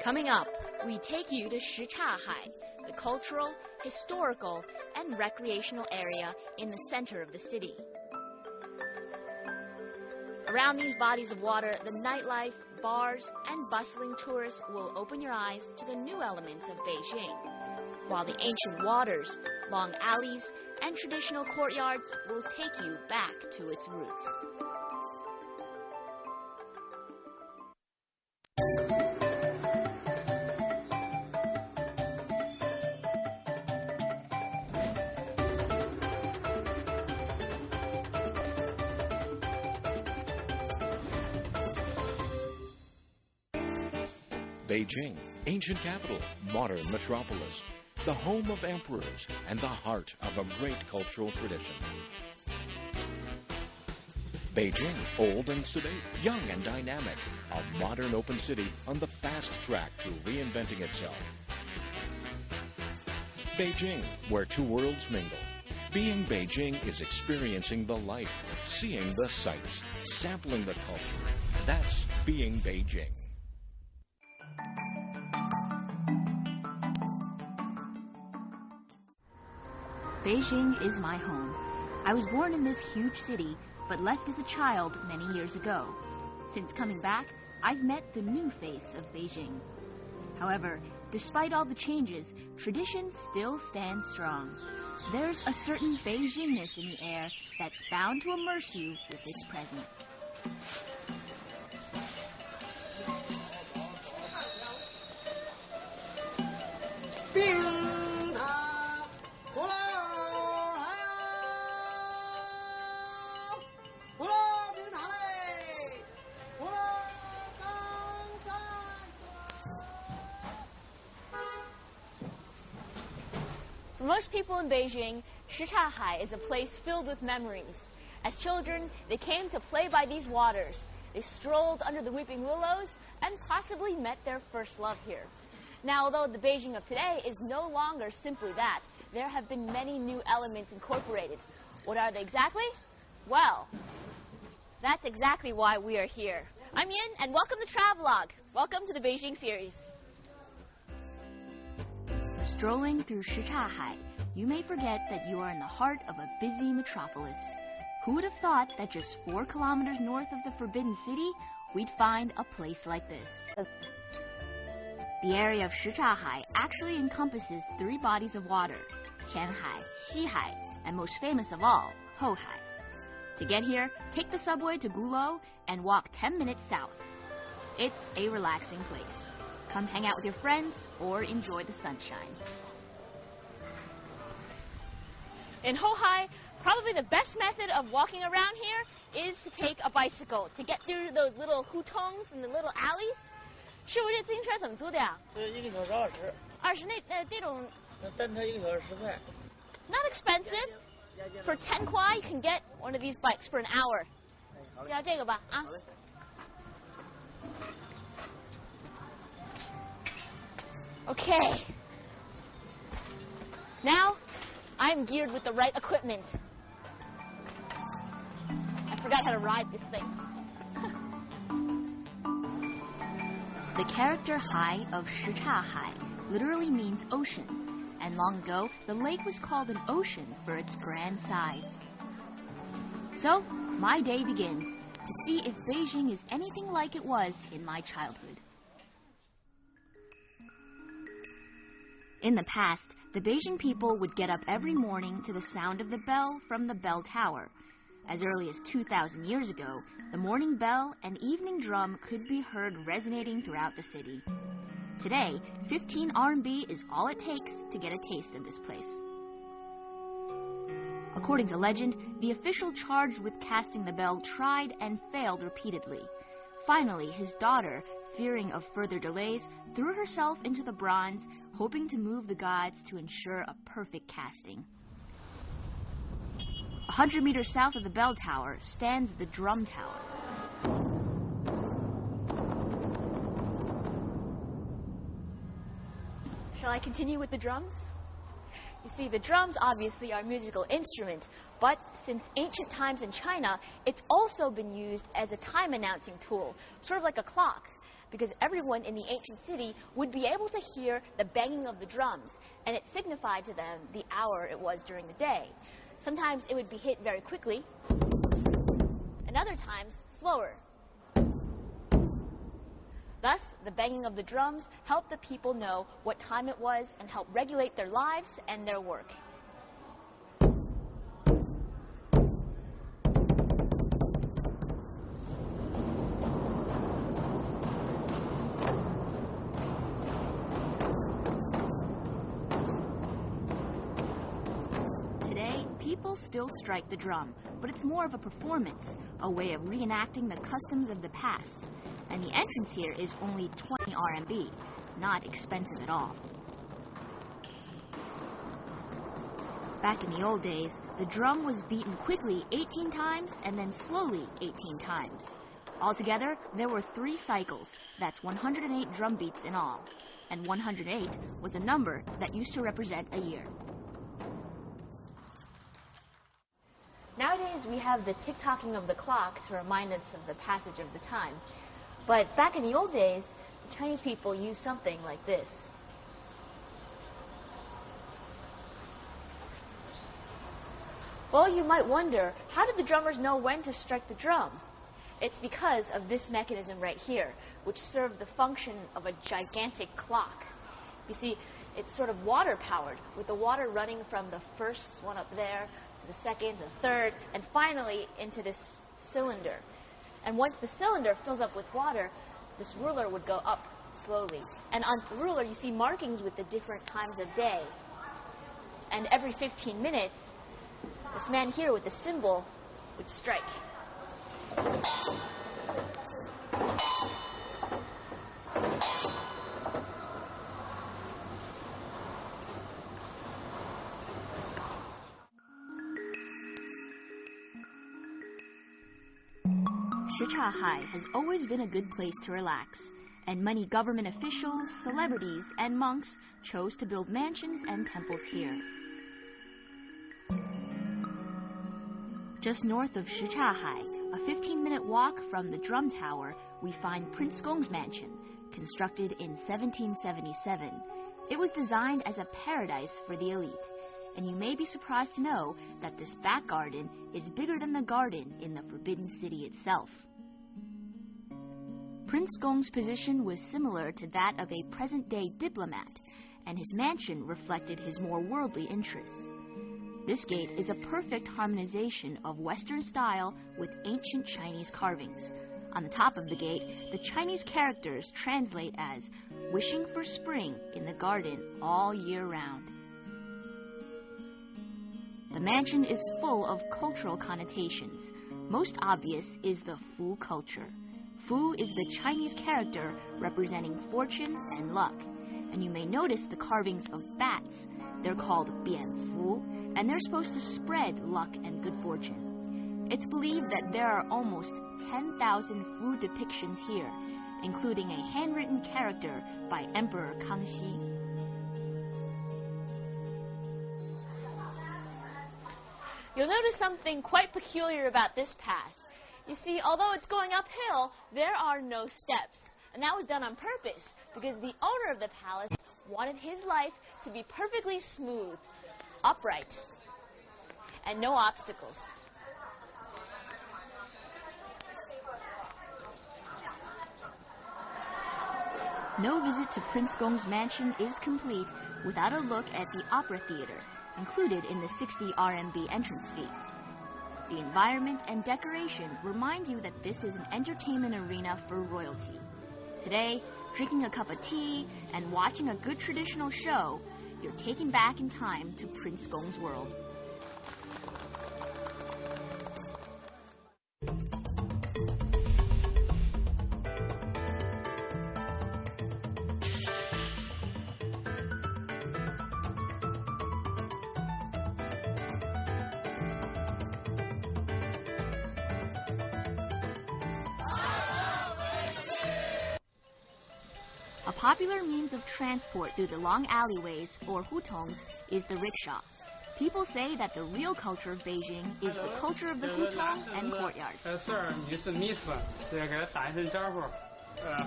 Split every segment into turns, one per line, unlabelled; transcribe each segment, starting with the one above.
Coming up, we take you to Shichahai, the cultural, historical, and recreational area in the center of the city. Around these bodies of water, the nightlife, bars, and bustling tourists will open your eyes to the new elements of Beijing, while the ancient waters, long alleys, and traditional courtyards will take you back to its roots.
Beijing, ancient capital, modern metropolis, the home of emperors and the heart of a great cultural tradition. Beijing, old and sedate, young and dynamic, a modern open city on the fast track to reinventing itself. Beijing, where two worlds mingle. Being Beijing is experiencing the life, seeing the sights, sampling the culture. That's being Beijing.
Beijing is my home. I was born in this huge city, but left as a child many years ago. Since coming back, I've met the new face of Beijing. However, despite all the changes, tradition still stands strong. There's a certain Beijingness in the air that's bound to immerse you with its presence. For most people in Beijing, Shichahai is a place filled with memories. As children, they came to play by these waters. They strolled under the weeping willows and possibly met their first love here. Now, although the Beijing of today is no longer simply that, there have been many new elements incorporated. What are they exactly? Well, that's exactly why we are here. I'm Yin, and welcome to Travelogue. Welcome to the Beijing series. Strolling through Shichahai, you may forget that you are in the heart of a busy metropolis. Who would have thought that just 4 kilometers north of the Forbidden City, we'd find a place like this? The area of Shichahai actually encompasses 3 bodies of water: Tianhai, Xihai, and most famous of all, Hohai. To get here, take the subway to Gulou and walk 10 minutes south. It's a relaxing place. Come hang out with your friends or enjoy the sunshine. In Hohai, probably the best method of walking around here is to take a bicycle to get through those little hutongs and the little alleys. 师傅，这自行车怎么租的呀
1个小时20。
20那这种。
单车1个小时10块。
Not expensive. For 10 kuai, you can get one of these bikes for an hour. 就要这个吧，啊。好嘞。Okay. Now, I'm geared with the right equipment. I forgot how to ride this thing. The character Hai of Shichahai literally means ocean, and long ago, the lake was called an ocean for its grand size. So, my day begins to see if Beijing is anything like it was in my childhood. In the past, the Beijing people would get up every morning to the sound of the bell from the bell tower. As early as 2,000 years ago, the morning bell and evening drum could be heard resonating throughout the city. Today, 15 RMB is all it takes to get a taste of this place. According to legend, the official charged with casting the bell tried and failed repeatedly. Finally, his daughter, fearing of further delays, threw herself into the bronze, hoping to move the gods to ensure a perfect casting. 100 meters south of the bell tower stands the drum tower. Shall I continue with the drums? You see, the drums obviously are a musical instrument, but since ancient times in China, it's also been used as a time announcing tool, sort of like a clock. because everyone in the ancient city would be able to hear the banging of the drums, and it signified to them the hour it was during the day. Sometimes it would be hit very quickly, and other times slower. Thus, the banging of the drums helped the people know what time it was and helped regulate their lives and their work. Today, people still strike the drum, but it's more of a performance, a way of reenacting the customs of the past. And the entrance here is only 20 RMB, not expensive at all. Back in the old days, the drum was beaten quickly 18 times and then slowly 18 times. Altogether, there were 3 cycles, that's 108 drum beats in all. And 108 was a number that used to represent a year. Nowadays, we have the tick-tocking of the clock to remind us of the passage of the time. But back in the old days, the Chinese people used something like this. Well, you might wonder, how did the drummers know when to strike the drum? It's because of this mechanism right here, which served the function of a gigantic clock. You see, it's sort of water-powered, with the water running from the first one up there, to the second, the third, and finally into this cylinder. And once the cylinder fills up with water, this ruler would go up slowly. And on the ruler, you see markings with the different times of day. And every 15 minutes, this man here with the cymbal would strike. Shichahai has always been a good place to relax, and many government officials, celebrities, and monks chose to build mansions and temples here. Just north of Shichahai, a 15-minute walk from the drum tower, we find Prince Gong's mansion, constructed in 1777. It was designed as a paradise for the elite, and you may be surprised to know that this back garden is bigger than the garden in the Forbidden City itself. Prince Gong's position was similar to that of a present-day diplomat, and his mansion reflected his more worldly interests. This gate is a perfect harmonization of Western style with ancient Chinese carvings. On the top of the gate, the Chinese characters translate as "wishing for spring in the garden all year round." The mansion is full of cultural connotations. Most obvious is the Fu culture. Fu is the Chinese character representing fortune and luck. And you may notice the carvings of bats. They're called Bian Fu, and they're supposed to spread luck and good fortune. It's believed that there are almost 10,000 Fu depictions here, including a handwritten character by Emperor Kangxi. You'll notice something quite peculiar about this path. You see, although it's going uphill, there are no steps. And that was done on purpose, because the owner of the palace wanted his life to be perfectly smooth, upright, and no obstacles. No visit to Prince Gong's mansion is complete without a look at the opera theater, included in the 60 RMB entrance fee. The environment and decoration remind you that this is an entertainment arena for royalty. Today, drinking a cup of tea and watching a good traditional show, you're taken back in time to Prince Gong's world. A popular means of transport through the long alleyways, or hutongs, is the rickshaw. People say that the real culture of Beijing is the culture of the hutong and courtyard.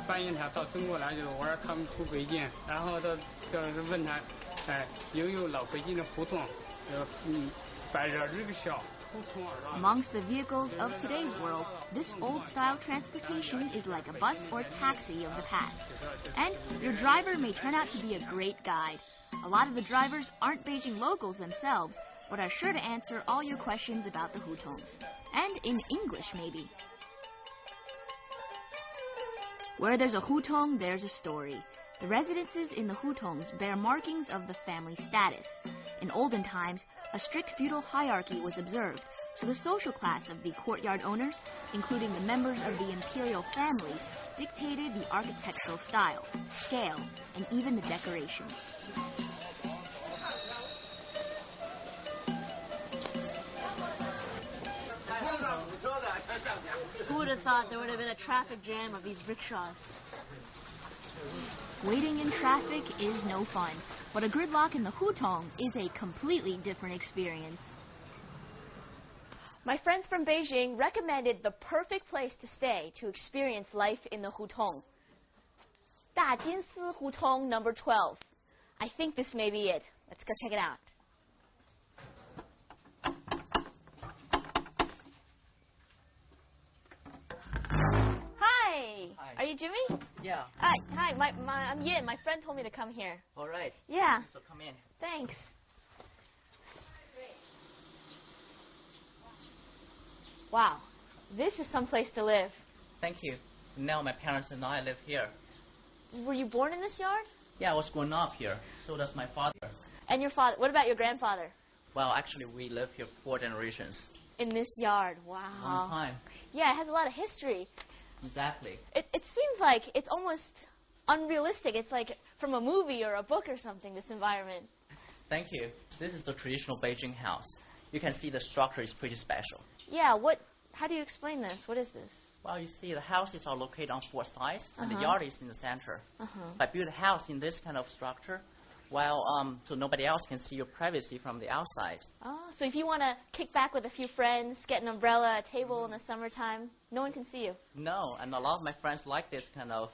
翻译他到中国来就是玩他们出北京，然后就是问他，有没有老北京的胡同，摆着rickshaw。
Amongst the vehicles of today's world, this old-style transportation is like a bus or taxi of the past. And your driver may turn out to be a great guide. A lot of the drivers aren't Beijing locals themselves, but are sure to answer all your questions about the hutongs. And in English, maybe. Where there's a hutong, there's a story. The residences in the hutongs bear markings of the family status. In olden times, a strict feudal hierarchy was observed, so the social class of the courtyard owners, including the members of the imperial family, dictated the architectural style, scale, and even the decorations.
Who would have thought there would have been a traffic jam of these rickshaws?
Waiting in traffic is no fun, but a gridlock in the hutong is a completely different experience.
My friends from Beijing recommended the perfect place to stay to experience life in the hutong. Dajinsi Hutong number 12. I think this may be it. Let's go check it out. Hi. Are you Jimmy?
Yeah.
Hi. I'm Yin. My friend told me to come here.
All right.
Yeah.
So come in.
Thanks. Wow. This is some place to live.
Thank you. Now my parents and I live here.
Were you born in this yard?
Yeah, I was growing up here. So does my father.
And your father? What about your grandfather?
Well, actually, we live here 4 generations.
In this yard. Wow.
Long time.
Yeah, it has a lot of history.
Exactly.
It seems like it's almost unrealistic. It's like from a movie or a book or something, this environment.
Thank you. This is the traditional Beijing house. You can see the structure is pretty special.
Yeah, how do you explain this? What is this?
Well, you see the houses are located on 4 sides, and the yard is in the center. I built a house in this kind of structure, so nobody else can see your privacy from the outside.
Oh, so if you want to kick back with a few friends, get an umbrella, a table in the summertime, no one can see you.
No, and a lot of my friends like this kind of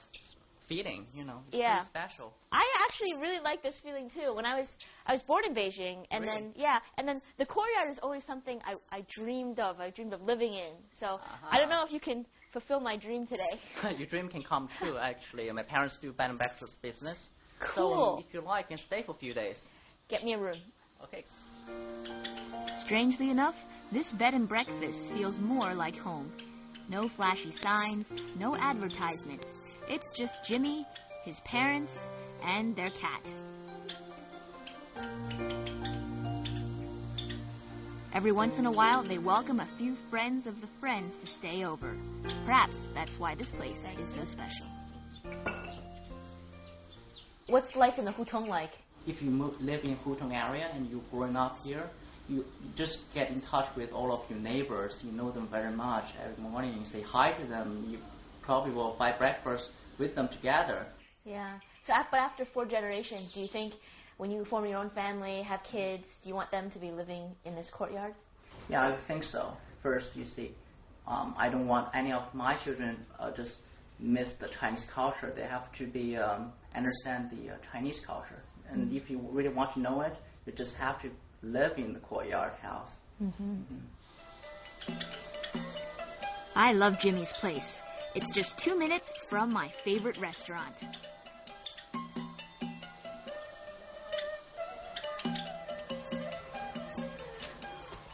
feeling, It's
Yeah.
pretty special.
I actually really like this feeling too. When I was born in Beijing, and
Really?
then the courtyard is always something I dreamed of. I dreamed of living in. So I don't know if you can fulfill my dream today.
Your dream can come true, actually. My parents do bed and breakfast business.
Cool.
So if you like, you can stay for a few days.
Get me a room.
Okay.
Strangely enough, this bed and breakfast feels more like home. No flashy signs, no advertisements. It's just Jimmy, his parents, and their cat. Every once in a while, they welcome a few friends of the friends to stay over. Perhaps that's why this place is so special.
What's life in the hutong like?
If you live in Hutong area and you're growing up here, you just get in touch with all of your neighbors. You know them very much. Every morning you say hi to them. You probably will buy breakfast with them together.
Yeah. So but after 4 generations, do you think when you form your own family, have kids, do you want them to be living in this courtyard?
Yeah, I think so. First, you see, I don't want any of my children just miss the Chinese culture. They have to be understand the Chinese culture. And if you really want to know it, you just have to live in the courtyard house.
I love Jimmy's place. It's just 2 minutes from my favorite restaurant.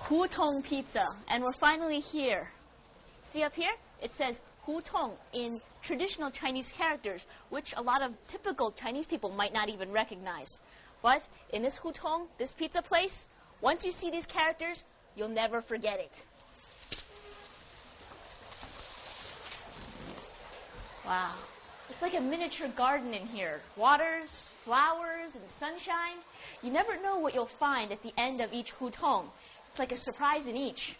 Hutong pizza, and we're finally here. See up here? It says Hutong in traditional Chinese characters, which a lot of typical Chinese people might not even recognize. But in this hutong, this pizza place, once you see these characters, you'll never forget it. Wow. It's like a miniature garden in here. Waters, flowers, and sunshine. You never know what you'll find at the end of each hutong. It's like a surprise in each.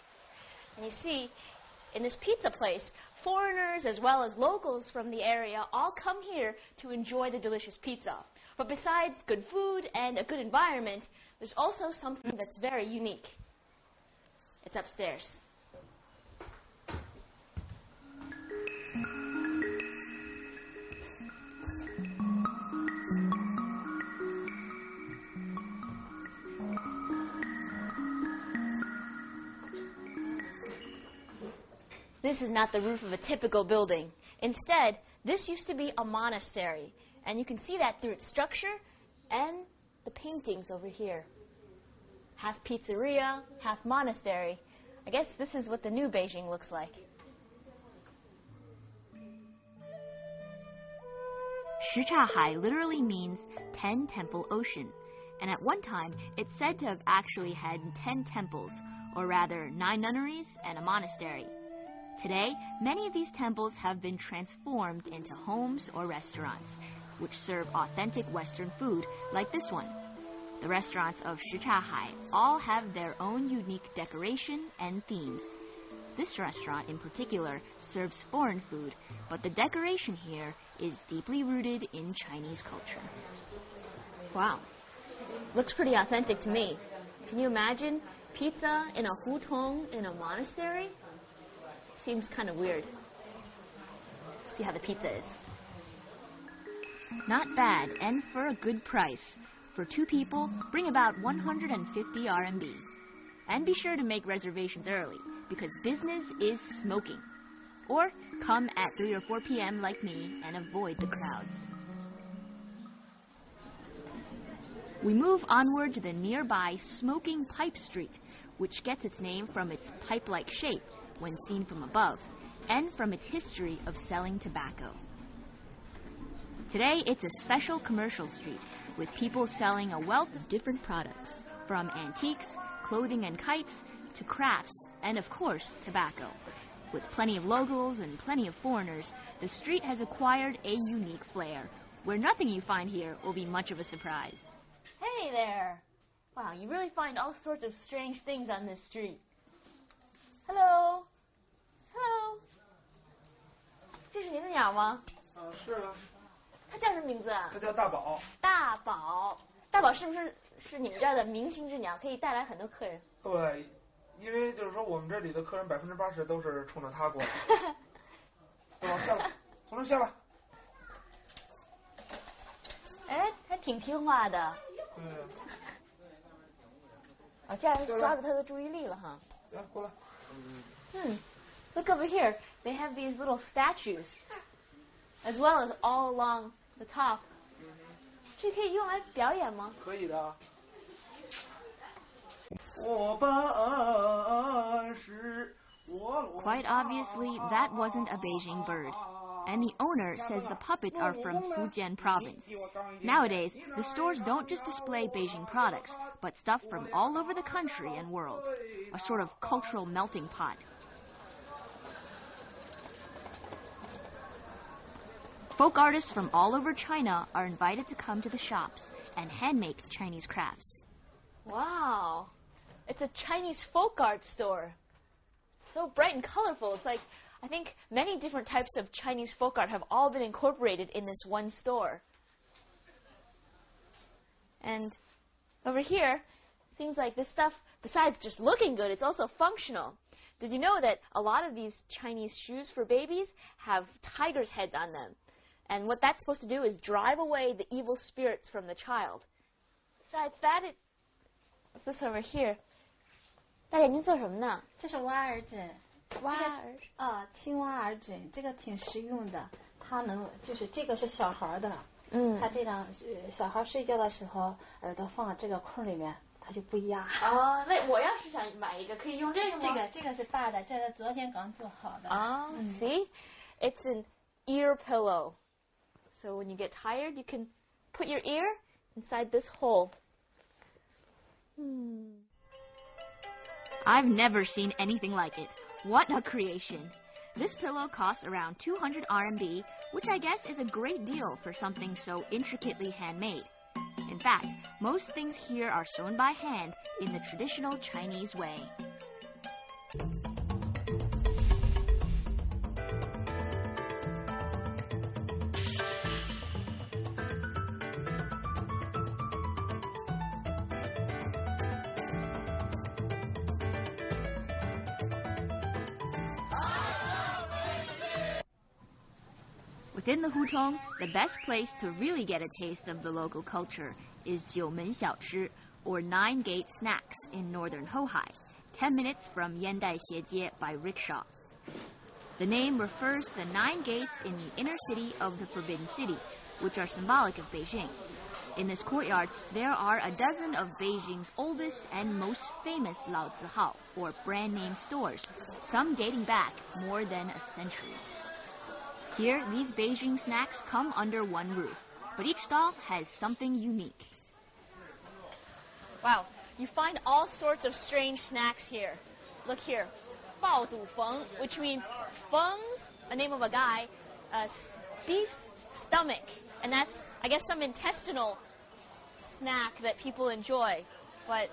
And you see, in this pizza place, foreigners as well as locals from the area all come here to enjoy the delicious pizza. But besides good food and a good environment, there's also something that's very unique. It's upstairs. This is not the roof of a typical building. Instead, this used to be a monastery, and you can see that through its structure and the paintings over here. Half pizzeria, half monastery. I guess this is what the new Beijing looks like.
Shichahai literally means 10 temple ocean, and at one time it's said to have actually had 10 temples, or rather 9 nunneries and a monastery. Today, many of these temples have been transformed into homes or restaurants, which serve authentic Western food like this one. The restaurants of Shichahai all have their own unique decoration and themes. This restaurant in particular serves foreign food, but the decoration here is deeply rooted in Chinese culture.
Wow. Looks pretty authentic to me. Can you imagine pizza in a hutong in a monastery? Seems kind of weird. See how the pizza is.
Not bad, and for a good price. For 2 people, bring about 150 RMB. And be sure to make reservations early, because business is smoking. Or come at 3 or 4 p.m. like me and avoid the crowds. We move onward to the nearby Smoking Pipe Street, which gets its name from its pipe-like shape when seen from above, and from its history of selling tobacco. Today, it's a special commercial street with people selling a wealth of different products, from antiques, clothing and kites, to crafts, and of course, tobacco. With plenty of locals and plenty of foreigners, the street has acquired a unique flair, where nothing you find here will be much of a surprise.
Hey there! Wow, you really find all sorts of strange things on this street. Hello? Hello? 这是您的鸟吗？
是啊，
它叫什么名字啊？
它叫大宝。
大宝。大宝是不是你们这儿的明星之鸟，可以带来很多客人？
对，因为就是说我们这里的客人80%都是冲着它过来。大宝下来，从这下来。
哎，还挺听话的。
对。
哦，这样抓住它的注意力了哈。
来，过来。
Look over here. They have these little statues, as well as all along the top. 这可以用来表演吗？
可以的。
Quite obviously, that wasn't a Beijing bird. And the owner says the puppets are from Fujian province. Nowadays, the stores don't just display Beijing products, but stuff from all over the country and world. A sort of cultural melting pot. Folk artists from all over China are invited to come to the shops and hand-make Chinese crafts.
Wow. It's a Chinese folk art store. So bright and colorful. It's like, I think many different types of Chinese folk art have all been incorporated in this one store. And over here, seems like this stuff, besides just looking good, it's also functional. Did you know that a lot of these Chinese shoes for babies have tigers' heads on them? And what that's supposed to do is drive away the evil spirits from the child. Besides that, what's this over here? 大姐，您做什么呢？
这是挖耳枕，
挖耳
啊，青蛙耳枕，这个挺实用的，它能就是这个是小孩的，它这样小孩睡觉的时候耳朵放这个空里面，它就不压。
哦，那我要是想买一个，可以用这个吗？
这个是大的，这个昨天刚做好的。
哦，see, it's an ear pillow. So when you get tired, you can put your ear inside this hole.
I've never seen anything like it. What a creation. This pillow costs around 200 RMB, which I guess is a great deal for something so intricately handmade. In fact, most things here are sewn by hand in the traditional Chinese way. Within the hutong, the best place to really get a taste of the local culture is 九门小吃, or 9 Gate Snacks in northern Hohai, 10 minutes from Yandai Xietie by rickshaw. The name refers to the 9 gates in the inner city of the Forbidden City, which are symbolic of Beijing. In this courtyard, there are a dozen of Beijing's oldest and most famous Laozihao, or brand name stores, some dating back more than a century. Here, these Beijing snacks come under one roof, but each stall has something unique.
Wow, you find all sorts of strange snacks here. Look here, 爆肚冯, which means Feng's a name of a guy, beef's stomach, and that's, I guess, some intestinal snack that people enjoy. But,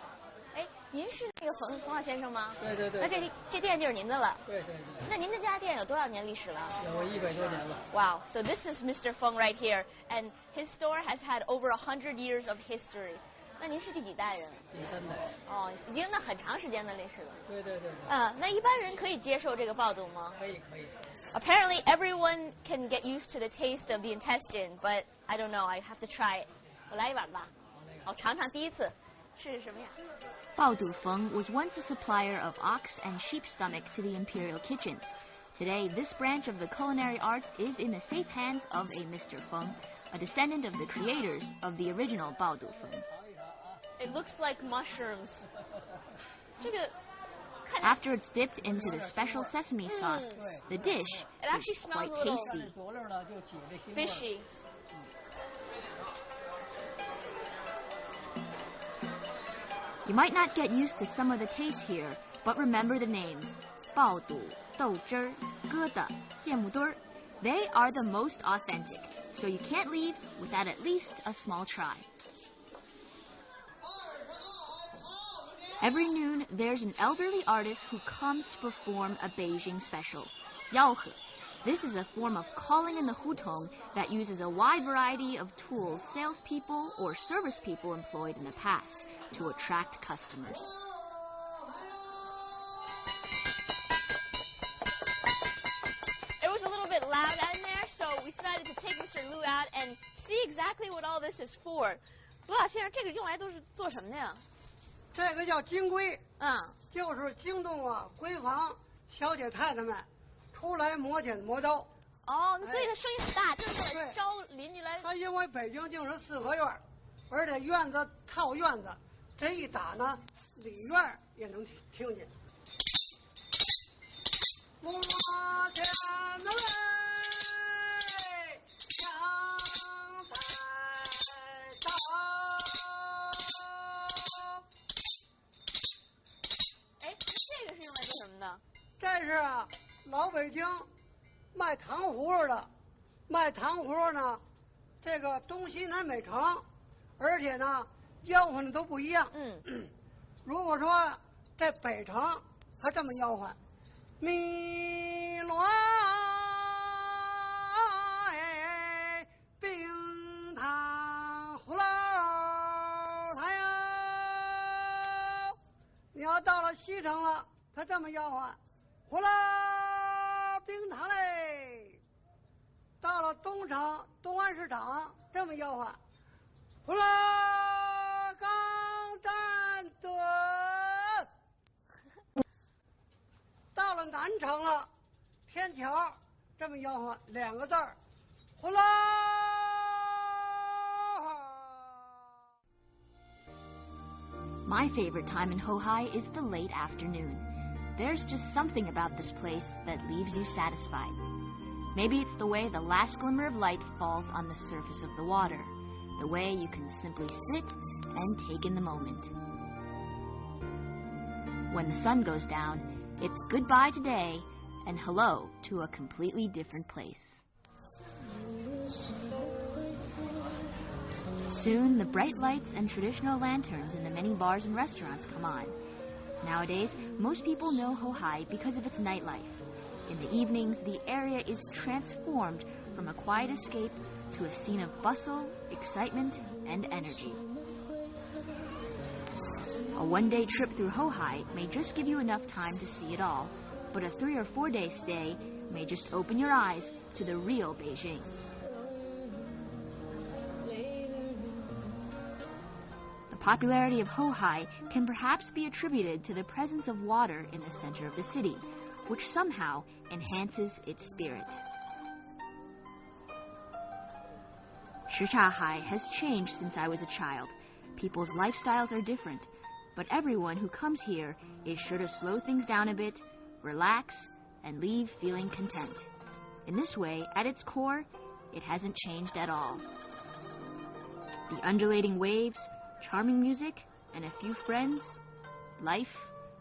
哎，您是那个冯老先生吗？
对对对。
那这店就是您的了。
对对对。
那您这家店有多少年历史了？
有100多年了。
Wow, so this is Mr. Feng right here, and his store has had over 100 years of history. 那您是第几代人？
第3代。
哦，已经那很长时间的历史了。
对对对。
那一般人可以接受这个爆肚吗？
可以可以。
Apparently, everyone can get used to the taste of the intestine, but I don't know. I have to try it. 我来一碗吧。我尝尝第一次是什么呀？
Bao Du Feng was once a supplier of ox and sheep stomach to the imperial kitchens. Today, this branch of the culinary arts is in the safe hands of a Mr. Feng, a descendant of the creators of the original Bao Du Feng.
It looks like mushrooms. 这个
After it's dipped into the special sesame sauce, the dish is quite tasty.
Fishy.
You might not get used to some of the tastes here, but remember the names: 爆肚, 豆汁儿, 疙瘩, 芥末墩儿. They are the most authentic, so you can't leave without at least a small try. Every noon, there's an elderly artist who comes to perform a Beijing special, 吆喝. This is a form of calling in the hutong that uses a wide variety of tools salespeople or service people employed in the past to attract customers.
It was a little bit loud in there, so we decided to take Mr. Lu out and see exactly what all this is for. 卢老先生，这个用来都是做什么的呀？
这个叫金龟，就是惊动闺房小姐太太们出来磨剪磨刀。
哦，那所以它声音很大，就是为了招邻居来。
它因为北京就是4合院，而且院子套院子，这一打呢，里院也能听见。磨剪子嘞，抢菜刀。
哎，这个是用来做什么的？
这是老北京卖糖葫芦的，卖糖葫芦呢，这个东西南北城，而且呢吆喝的都不一样。如果说在北城，他这么吆喝：米罗哎，冰糖葫芦它哟。你要到了西城了，他这么吆喝：葫芦冰糖嘞。到了东城东安市场，这么吆喝：葫芦钢蛋炖。到了南城了，天桥这么吆喝2个字儿：葫芦。
My favorite time in Hohai is the late afternoon. There's just something about this place that leaves you satisfied. Maybe it's the way the last glimmer of light falls on the surface of the water, the way you can simply sit and take in the moment. When the sun goes down, it's goodbye today and hello to a completely different place. Soon, the bright lights and traditional lanterns in the many bars and restaurants come on. Nowadays, most people know Hohai because of its nightlife. In the evenings, the area is transformed from a quiet escape to a scene of bustle, excitement, and energy. A one-day trip through Hohai may just give you enough time to see it all, but a 3 or 4 day stay may just open your eyes to the real Beijing. The popularity of Hohai can perhaps be attributed to the presence of water in the center of the city, which somehow enhances its spirit. Shichahai has changed since I was a child. People's lifestyles are different, but everyone who comes here is sure to slow things down a bit, relax, and leave feeling content. In this way, at its core, it hasn't changed at all. The undulating waves, charming music, and a few friends, life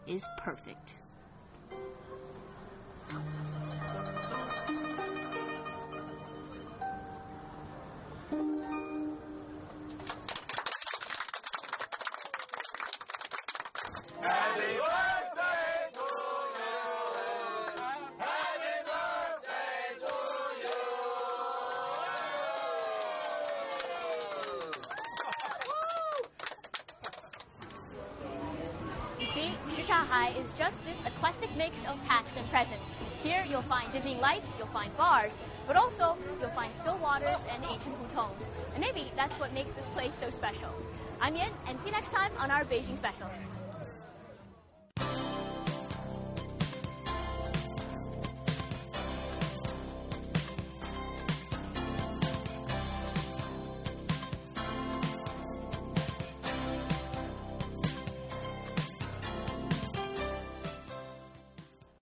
is perfect.
See, Shichahai is just this eclectic mix of past and present. Here you'll find dizzying lights, you'll find bars, but also you'll find still waters and ancient hutongs. And maybe that's what makes this place so special. I'm Yin, and see you next time on our Beijing Special.